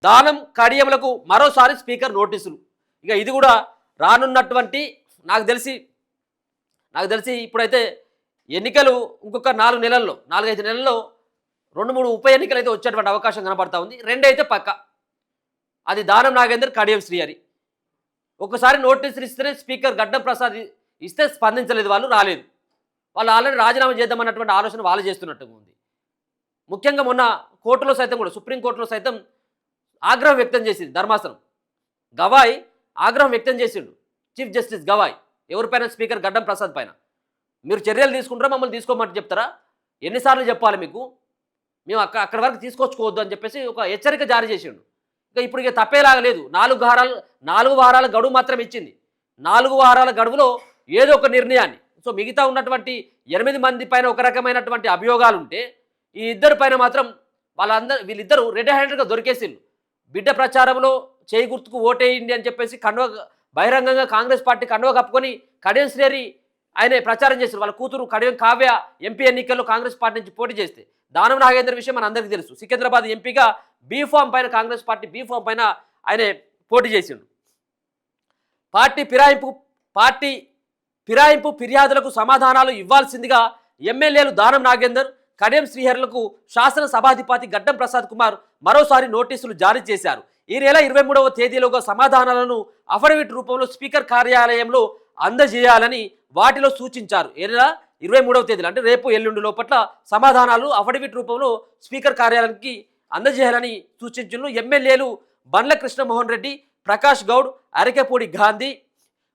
దానం కడియములకు మరోసారి స్పీకర్ నోటీసులు. ఇక ఇది కూడా రానున్నటువంటి నాకు తెలిసి ఇప్పుడైతే ఎన్నికలు ఇంకొక 4 నెలల్లో 4-5 నెలల్లో 2-3 ఉప ఎన్నికలు అయితే వచ్చేటువంటి అవకాశం కనబడతా ఉంది. రెండైతే పక్క, అది దానం నాగేందర్, కడియం శ్రీహరి. ఒకసారి నోటీసులు ఇస్తేనే స్పీకర్ గడ్డం ప్రసాద్ ఇస్తే స్పందించలేదు, వాళ్ళు రాలేదు. వాళ్ళు ఆల్రెడీ రాజీనామా చేద్దామన్నటువంటి ఆలోచన వాళ్ళు చేస్తున్నట్టుగా ఉంది. ముఖ్యంగా మొన్న కోర్టులో సైతం కూడా, సుప్రీంకోర్టులో సైతం ఆగ్రహం వ్యక్తం చేసింది ధర్మాసనం. గవాయ్ ఆగ్రహం వ్యక్తం చేసిండు, చీఫ్ జస్టిస్ గవాయ్, ఎవరిపైన? స్పీకర్ గడ్డం ప్రసాద్ పైన. మీరు చర్యలు తీసుకుంటారా, మమ్మల్ని తీసుకోమంటే చెప్తారా? ఎన్నిసార్లు చెప్పాలి మీకు? మేము అక్కడి వరకు తీసుకొచ్చుకోవద్దు అని చెప్పేసి ఒక హెచ్చరిక జారీ చేసిండు. ఇక తప్పేలాగా లేదు. 4 వారాల గడువు మాత్రం ఇచ్చింది. 4 వారాల గడువులో ఏదో ఒక నిర్ణయాన్ని, సో మిగతా ఉన్నటువంటి 8 మంది పైన ఒక రకమైనటువంటి అభియోగాలు ఉంటే, ఈ ఇద్దరి పైన మాత్రం వీళ్ళిద్దరూ రెడ్ హ్యాండెడ్గా దొరికేసిండు. బిడ్డ ప్రచారంలో చేయి గుర్తుకు ఓటేయండి అని చెప్పేసి బహిరంగంగా కాంగ్రెస్ పార్టీ కండువ కప్పుకొని కడియం శ్రీహరి ఆయన ప్రచారం చేశారు. వాళ్ళ కూతురు కడియం కావ్య ఎంపీ ఎన్నికల్లో కాంగ్రెస్ పార్టీ నుంచి పోటీ చేస్తే, దానం నాగేందర్ విషయం మన అందరికీ తెలుసు. సికింద్రాబాద్ ఎంపీగా బీఫామ్ పైన, కాంగ్రెస్ పార్టీ బీఫామ్ పైన ఆయన పోటీ చేసిండు. పార్టీ ఫిరాయింపు ఫిర్యాదులకు సమాధానాలు ఇవ్వాల్సిందిగా ఎమ్మెల్యేలు దానం నాగేందర్, కడియం శ్రీహరులకు శాసన సభాధిపతి గడ్డం ప్రసాద్ కుమార్ మరోసారి నోటీసులు జారీ చేశారు. ఈ నెల 23వ తేదీలోగా సమాధానాలను అఫిడవిట్ రూపంలో స్పీకర్ కార్యాలయంలో అందజేయాలని వాటిలో సూచించారు. ఈ నెల 23వ తేదీలో అంటే రేపు ఎల్లుండి లోపట్ల సమాధానాలు అఫిడవిట్ రూపంలో స్పీకర్ కార్యాలయానికి అందజేయాలని సూచించారు. ఎమ్మెల్యేలు బండ్ల కృష్ణమోహన్ రెడ్డి, ప్రకాష్ గౌడ్, అరకెపూడి గాంధీ,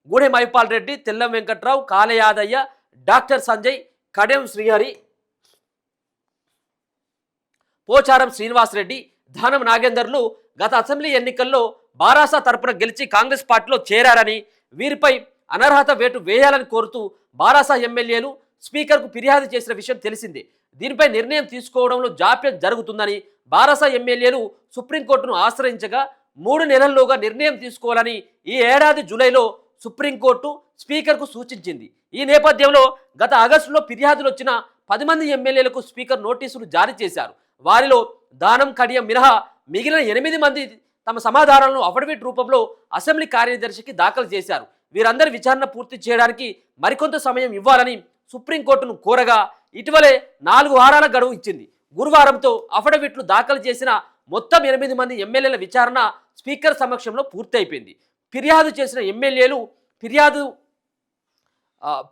గూడె మైపాల్ రెడ్డి, తెల్లం వెంకట్రావు, కాలయాదయ్య, డాక్టర్ సంజయ్, కడియం శ్రీహరి, పోచారం శ్రీనివాసరెడ్డి, దానం నాగేందర్లు గత అసెంబ్లీ ఎన్నికల్లో బారాసా తరపున గెలిచి కాంగ్రెస్ పార్టీలో చేరారని, వీరిపై అనర్హత వేటు వేయాలని కోరుతూ బారాసా ఎమ్మెల్యేలు స్పీకర్కు ఫిర్యాదు చేసిన విషయం తెలిసిందే. దీనిపై నిర్ణయం తీసుకోవడంలో జాప్యం జరుగుతుందని బారాసా ఎమ్మెల్యేలు సుప్రీంకోర్టును ఆశ్రయించగా 3 నెలల్లోగా నిర్ణయం తీసుకోవాలని ఈ ఏడాది జూలైలో సుప్రీంకోర్టు స్పీకర్కు సూచించింది. ఈ నేపథ్యంలో గత ఆగస్టులో ఫిర్యాదులు వచ్చిన 10 మంది ఎమ్మెల్యేలకు స్పీకర్ నోటీసులు జారీ చేశారు. వారిలో దానం కడియం మినహా మిగిలిన 8 మంది తమ సమాధానాలను అఫిడవిట్ రూపంలో అసెంబ్లీ కార్యదర్శికి దాఖలు చేశారు. వీరందరి విచారణ పూర్తి చేయడానికి మరికొంత సమయం ఇవ్వాలని సుప్రీంకోర్టును కోరగా ఇటీవలే 4 వారాల గడువు ఇచ్చింది. గురువారంతో అఫిడవిట్లు దాఖలు చేసిన మొత్తం 8 మంది ఎమ్మెల్యేల విచారణ స్పీకర్ సమక్షంలో పూర్తయిపోయింది. ఫిర్యాదు చేసిన ఎమ్మెల్యేలు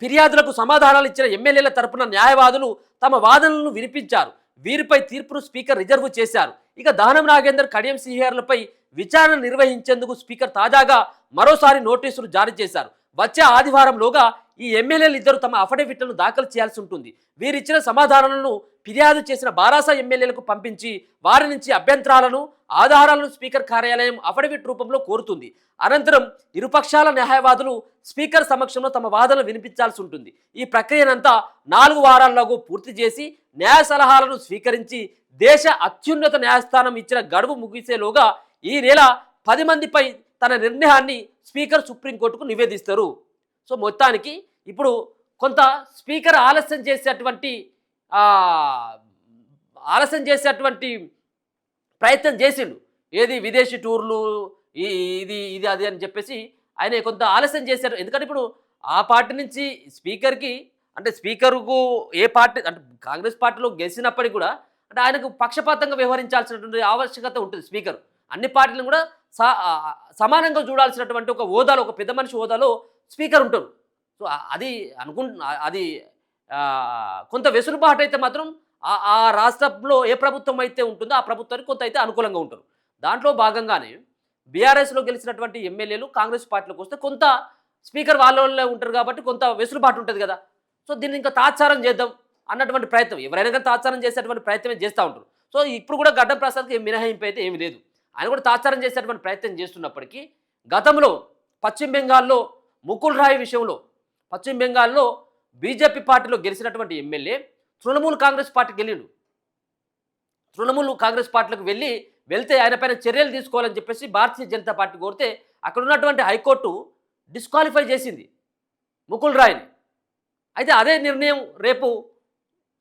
ఫిర్యాదులకు సమాధానాలు ఇచ్చిన ఎమ్మెల్యేల తరపున న్యాయవాదులు తమ వాదనలను వినిపించారు. వీరిపై తీర్పును స్పీకర్ రిజర్వ్ చేశారు. ఇక దానం నాగేందర్, కడియం శ్రీహరులపై విచారణ నిర్వహించేందుకు స్పీకర్ తాజాగా మరోసారి నోటీసులు జారీ చేశారు. వచ్చే ఆదివారంలోగా ఈ ఎమ్మెల్యేలు ఇద్దరు తమ అఫిడవిట్లను దాఖలు చేయాల్సి ఉంటుంది. వీరిచ్చిన సమాధానాలను ఫిర్యాదు చేసిన బారాసా ఎమ్మెల్యేలకు పంపించి వారి నుంచి అభ్యంతరాలను, ఆధారాలను స్పీకర్ కార్యాలయం అఫిడవిట్ రూపంలో కోరుతుంది. అనంతరం ఇరుపక్షాల న్యాయవాదులు స్పీకర్ సమక్షంలో తమ వాదనలు వినిపించాల్సి ఉంటుంది. ఈ ప్రక్రియనంతా 4 వారాల్లోగా పూర్తి చేసి న్యాయ సలహాలను స్వీకరించి దేశ అత్యున్నత న్యాయస్థానం ఇచ్చిన గడువు ముగిసేలోగా ఈ నెల 10 మందిపై తన నిర్ణయాన్ని స్పీకర్ సుప్రీంకోర్టుకు నివేదిస్తారు. సో మొత్తానికి ఇప్పుడు కొంత స్పీకర్ ఆలస్యం చేసేటువంటి ప్రయత్నం చేసిండు. ఏది విదేశీ టూర్లు, ఇది అది అని చెప్పేసి ఆయన కొంత ఆలస్యం చేశారు. ఎందుకంటే ఇప్పుడు ఆ పార్టీ నుంచి స్పీకర్కి, అంటే స్పీకర్కు ఏ పార్టీ అంటే కాంగ్రెస్ పార్టీలో గెలిచినప్పటికీ కూడా అంటే ఆయనకు పక్షపాతంగా వ్యవహరించాల్సినటువంటి ఆవశ్యకత ఉంటుంది. స్పీకర్ అన్ని పార్టీలను కూడా సమానంగా చూడాల్సినటువంటి ఒక హోదాలో, ఒక పెద్ద మనిషి హోదాలో స్పీకర్ ఉంటారు. సో అది కొంత వెసులుబాటు అయితే మాత్రం ఆ రాష్ట్రంలో ఏ ప్రభుత్వం అయితే ఉంటుందో ఆ ప్రభుత్వానికి కొంత అయితే అనుకూలంగా ఉంటారు. దాంట్లో భాగంగానే బీఆర్ఎస్లో గెలిచినటువంటి ఎమ్మెల్యేలు కాంగ్రెస్ పార్టీలోకి వస్తే కొంత స్పీకర్ వాళ్ళే ఉంటారు కాబట్టి కొంత వెసులుబాటు ఉంటుంది కదా. సో దీన్ని ఇంకా తాత్సారం చేద్దాం అన్నటువంటి ప్రయత్నం, ఎవరైనా కానీ తాత్సారం చేసేటువంటి ప్రయత్నమే చేస్తూ ఉంటారు. సో ఇప్పుడు కూడా గడ్డం ప్రసాద్కి మినహాయింపు అయితే ఏమీ లేదు. ఆయన కూడా తాత్సారం చేసేటువంటి ప్రయత్నం చేస్తున్నప్పటికీ గతంలో పశ్చిమ బెంగాల్లో ముకుల్ రాయ్ విషయంలో పశ్చిమ బెంగాల్లో బీజేపీ పార్టీలో గెలిచినటువంటి ఎమ్మెల్యే తృణమూల్ కాంగ్రెస్ పార్టీకి వెళ్ళిండు. తృణమూల్ కాంగ్రెస్ పార్టీలకు వెళ్తే ఆయన పైన చర్యలు తీసుకోవాలని చెప్పేసి భారతీయ జనతా పార్టీ కోరితే అక్కడ ఉన్నటువంటి హైకోర్టు డిస్క్వాలిఫై చేసింది ముకుల్ రాయ్ని. అయితే అదే నిర్ణయం రేపు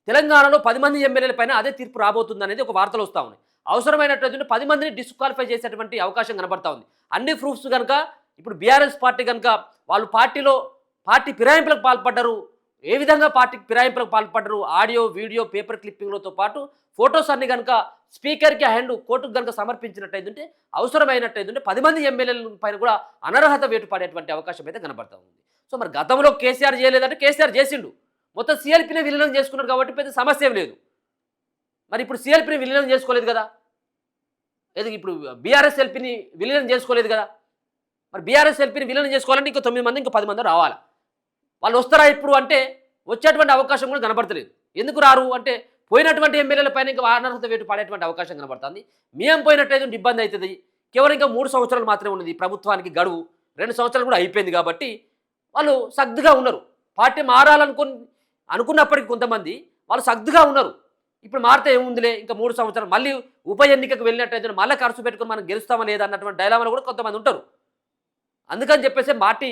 తెలంగాణలో 10 మంది ఎమ్మెల్యేల పైన అదే తీర్పు రాబోతుంది అనేది ఒక వార్తలు వస్తూ ఉన్నాయి. అవసరమైనటువంటి 10 మందిని డిస్క్వాలిఫై చేసేటువంటి అవకాశం కనబడతా ఉంది. అన్ని ప్రూఫ్స్ కనుక ఇప్పుడు బీఆర్ఎస్ పార్టీ కనుక వాళ్ళు పార్టీ ఫిరాయింపులకు పాల్పడ్డారు, ఏ విధంగా పార్టీకి ఫిరాయింపులకు పాల్పడ్డారు, ఆడియో వీడియో పేపర్ క్లిప్పింగ్లతో పాటు ఫొటోస్ అన్ని కనుక స్పీకర్కి హ్యాండ్ కోర్టుకు కనుక సమర్పించినట్టయితే అవసరమైనట్టయితే 10 మంది ఎమ్మెల్యేల పైన కూడా అనర్హత వేటు పడేటువంటి అవకాశం అయితే కనబడతా ఉంది. సో మరి గతంలో కేసీఆర్ చేయలేదంటే కేసీఆర్ చేసిండు, మొత్తం సీఎల్పీని విలీనం చేసుకున్నారు కాబట్టి పెద్ద సమస్య ఏం లేదు. మరి ఇప్పుడు సీఎల్పీని విలీనం చేసుకోలేదు కదా, ఏది ఇప్పుడు బీఆర్ఎస్ ఎల్పీని విలీనం చేసుకోలేదు కదా. మరి బీఆర్ఎస్ ఎల్పీని విలీనం చేసుకోవాలంటే ఇంకో 9 మంది ఇంకో 10 మంది రావాలి. వాళ్ళు వస్తారా ఇప్పుడు అంటే వచ్చేటువంటి అవకాశం కూడా కనబడతలేదు. ఎందుకు రారు అంటే పోయినటువంటి ఎమ్మెల్యేల పైన ఇంకా అనర్హత వేటు పడేటువంటి అవకాశం కనబడుతుంది. మేము పోయినట్టయితే ఇబ్బంది అవుతుంది. కేవలం ఇంకా 3 సంవత్సరాలు మాత్రమే ఉన్నది ప్రభుత్వానికి గడువు, 2 సంవత్సరాలు కూడా అయిపోయింది కాబట్టి వాళ్ళు సగ్దుగా ఉన్నారు. పార్టీ అనుకున్నప్పటికీ కొంతమంది వాళ్ళు సగ్దుగా ఉన్నారు. ఇప్పుడు మారితే ఏముందిలే, ఇంకా 3 సంవత్సరాలు మళ్ళీ ఉప ఎన్నికకు వెళ్ళినట్టయితే మళ్ళీ ఖర్చు పెట్టుకుని మనం గెలుస్తామా లేదా అన్నటువంటి డైలామాలో కూడా కొంతమంది ఉంటారు. అందుకని చెప్పేసి పార్టీ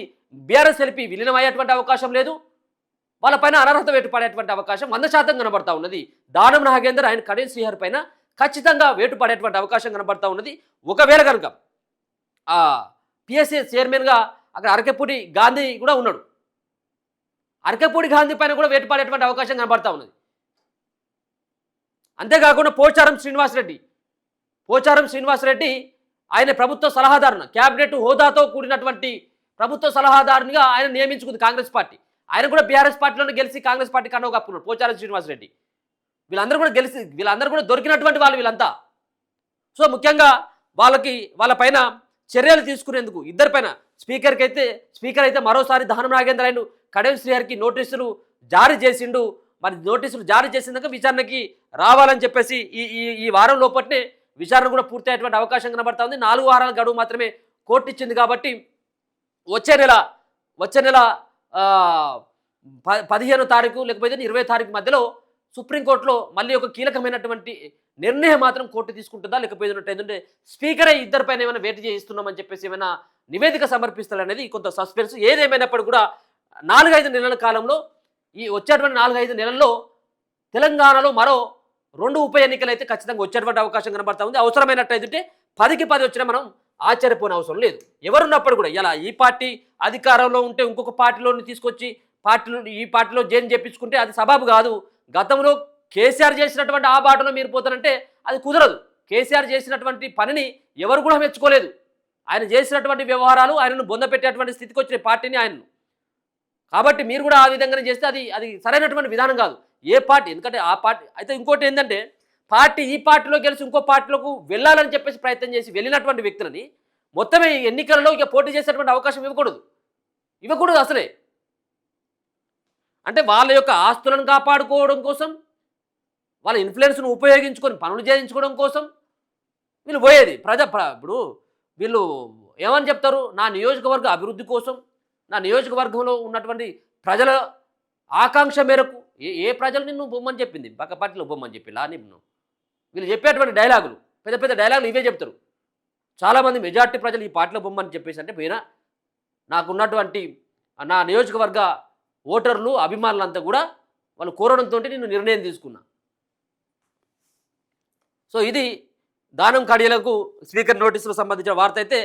బీఆర్ఎస్ ఎల్పీ విలీనం అయ్యేటువంటి అవకాశం లేదు, వాళ్ళపైన అనర్హత వేటు పడేటువంటి అవకాశం 100% కనబడతా ఉన్నది. దానం నాగేందర్ ఆయన కడియం శ్రీహరి పైన ఖచ్చితంగా వేటు పడేటువంటి అవకాశం కనబడతా ఉన్నది. ఒకవేళ కనుక ఆ పిఎస్సి చైర్మన్గా అక్కడ అరకెపూడి గాంధీ కూడా ఉన్నాడు, అరకెపూడి గాంధీ పైన కూడా వేటు పడేటువంటి అవకాశం కనబడతా ఉన్నది. అంతేకాకుండా పోచారం శ్రీనివాసరెడ్డి ఆయన ప్రభుత్వ సలహాదారును, క్యాబినెట్ హోదాతో కూడినటువంటి ప్రభుత్వ సలహాదారునిగా ఆయన నియమించుకుంది కాంగ్రెస్ పార్టీ. ఆయన కూడా బీఆర్ఎస్ పార్టీలోనే గెలిచి కాంగ్రెస్ పార్టీ కండవ కప్పుకున్నాడు పోచారం శ్రీనివాసరెడ్డి. వీళ్ళందరూ కూడా దొరికినటువంటి వాళ్ళు వీళ్ళంతా. సో ముఖ్యంగా వాళ్ళపైన చర్యలు తీసుకునేందుకు ఇద్దరిపైన స్పీకర్ అయితే మరోసారి దానం నాగేంద్ర ఆయన కడియం శ్రీహరికి నోటీసులు జారీ చేసిండు. మరి నోటీసులు జారీ చేసినాక విచారణకి రావాలని చెప్పేసి ఈ వారం లోపట్నే విచారణ కూడా పూర్తి అయ్యేటువంటి అవకాశం కనబడతా ఉంది. 4 వారాల గడువు మాత్రమే కోర్టు ఇచ్చింది కాబట్టి వచ్చే నెల 15వ తారీఖు లేకపోతే 20వ తారీఖు మధ్యలో సుప్రీంకోర్టులో మళ్ళీ ఒక కీలకమైనటువంటి నిర్ణయం మాత్రం కోర్టు తీసుకుంటుందా, లేకపోతే స్పీకరే ఇద్దరిపైన ఏమైనా వేటు చేయిస్తున్నామని చెప్పేసి ఏమైనా నివేదిక సమర్పిస్తారనేది కొంత సస్పెన్స్. ఏదేమైనప్పటికీ కూడా 4-5 నెలల కాలంలో వచ్చేటువంటి 4-5 నెలల్లో తెలంగాణలో మరో 2 ఉప ఎన్నికలు అయితే ఖచ్చితంగా వచ్చేటువంటి అవకాశం కనబడతా ఉంది. అవసరమైనట్టయితే 10కి 10 వచ్చినా మనం ఆశ్చర్యపోయిన అవసరం లేదు. ఎవరున్నప్పుడు కూడా ఇలా ఈ పార్టీ అధికారంలో ఉంటే ఇంకొక పార్టీలోని తీసుకొచ్చి ఈ పార్టీలో జైన్ చేపించుకుంటే అది సబబు కాదు. గతంలో కేసీఆర్ చేసినటువంటి ఆ బాటలో మీరు పోతారంటే అది కుదరదు. కేసీఆర్ చేసినటువంటి పనిని ఎవరు కూడా మెచ్చుకోలేదు. ఆయన చేసినటువంటి వ్యవహారాలు ఆయనను బొందపెట్టేటువంటి స్థితికి వచ్చిన పార్టీని ఆయనను. కాబట్టి మీరు కూడా ఆ విధంగానే చేస్తే అది సరైనటువంటి విధానం కాదు. ఏ పార్టీ, ఎందుకంటే ఆ పార్టీ అయితే ఇంకోటి ఏంటంటే ఈ పార్టీలో గెలిచి ఇంకో పార్టీలోకి వెళ్ళాలని చెప్పేసి ప్రయత్నం చేసి వెళ్ళినటువంటి వ్యక్తులని మొత్తమే ఎన్నికలలో ఇక పోటీ చేసేటువంటి అవకాశం ఇవ్వకూడదు అసలే. అంటే వాళ్ళ యొక్క ఆస్తులను కాపాడుకోవడం కోసం, వాళ్ళ ఇన్ఫ్లుయెన్స్ను ఉపయోగించుకొని పనులు చేయించుకోవడం కోసం వీళ్ళు పోయేది. ఇప్పుడు వీళ్ళు ఏమని చెప్తారు, నా నియోజకవర్గ అభివృద్ధి కోసం, నా నియోజకవర్గంలో ఉన్నటువంటి ప్రజల ఆకాంక్ష మేరకు ఏ ప్రజలు నిన్ను బొమ్మని చెప్పింది, పక్క పార్టీలో బొమ్మని చెప్పిలా నిన్ను. వీళ్ళు చెప్పేటువంటి డైలాగులు పెద్ద డైలాగులు ఇవే చెప్తారు. చాలామంది మెజార్టీ ప్రజలు ఈ పార్టీలో బొమ్మని చెప్పేసి అంటే పోయినా నాకున్నటువంటి నా నియోజకవర్గ ఓటర్లు అభిమానులంతా కూడా వాళ్ళు కోరడంతో నేను నిర్ణయం తీసుకున్నా. సో ఇది దానం కడియలకు స్పీకర్ నోటీసులకు సంబంధించిన వార్త అయితే